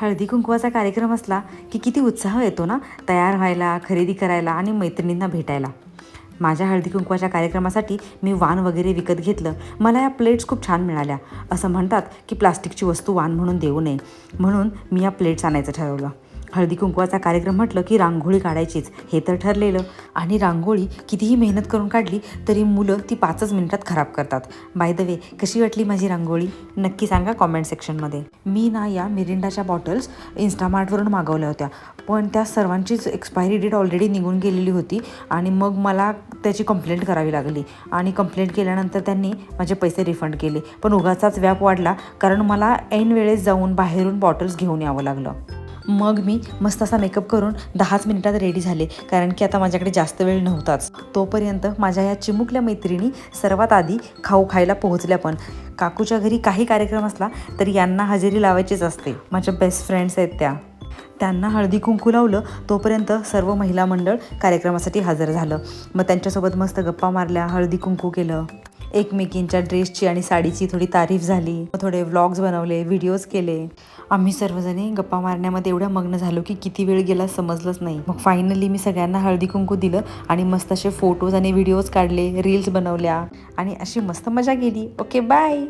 हळदी कुंकवाचा कार्यक्रम असला की किती उत्साह येतो ना, तयार व्हायला, खरेदी करायला आणि मैत्रिणींना भेटायला. माझ्या हळदी कुंकवाच्या कार्यक्रमासाठी मी वाण वगैरे विकत घेतलं. मला या प्लेट्स खूप छान मिळाल्या. असं म्हणतात की प्लास्टिकची वस्तू वाण म्हणून देऊ नये, म्हणून मी या प्लेट्स आणायचं ठरवलं. हळदी कुंकवाचा कार्यक्रम म्हटलं की रांगोळी काढायचीच, हे तर ठरलेलं. आणि रांगोळी कितीही मेहनत करून काढली तरी मुलं ती 5च मिनिटात खराब करतात. बाय द वे, कशी वाटली माझी रांगोळी नक्की सांगा कॉमेंट सेक्शनमध्ये. मी ना या मिरिंडाच्या बॉटल्स इन्स्टामार्टवरून मागवल्या होत्या, पण त्या सर्वांचीच एक्सपायरी डेट ऑलरेडी निघून गेलेली होती आणि मग मला त्याची कंप्लेंट करावी लागली. आणि कंप्लेंट केल्यानंतर त्यांनी माझे पैसे रिफंड केले. पण उगाचाच व्याप वाढला, कारण मला ऐन वेळेस जाऊन बाहेरून बॉटल्स घेऊन यावं लागलं. मग मी मस्त असा मेकअप करून 10च मिनिटात रेडी झाले, कारण की आता माझ्याकडे जास्त वेळ नव्हताच. तोपर्यंत माझ्या या चिमुकल्या मैत्रिणी सर्वात आधी खाऊ खायला पोहोचल्या. पण काकूच्या घरी काही कार्यक्रम असला तरी यांना हजेरी लावायचीच असते. माझ्या बेस्ट फ्रेंड्स आहेत त्या. त्यांना हळदी कुंकू लावलं तोपर्यंत सर्व महिला मंडळ कार्यक्रमासाठी हजर झालं. मग त्यांच्यासोबत मस्त गप्पा मारल्या, हळदी कुंकू केलं, एकमेकींच्या ड्रेसची आणि साडीची थोडी तारीफ झाली. थोडे व्लॉग्स बनवले, व्हिडिओज केले. आम्ही सर्वजणी गप्पा मारण्यामध्ये एवढ्या मग्न झालो की किती वेळ गेला समजलंच नाही. मग फायनली मी सगळ्यांना हळदी कुंकू दिलं आणि मस्त असे फोटोज आणि व्हिडिओज काढले, रील्स बनवल्या आणि अशी मस्त मजा केली. Okay, bye.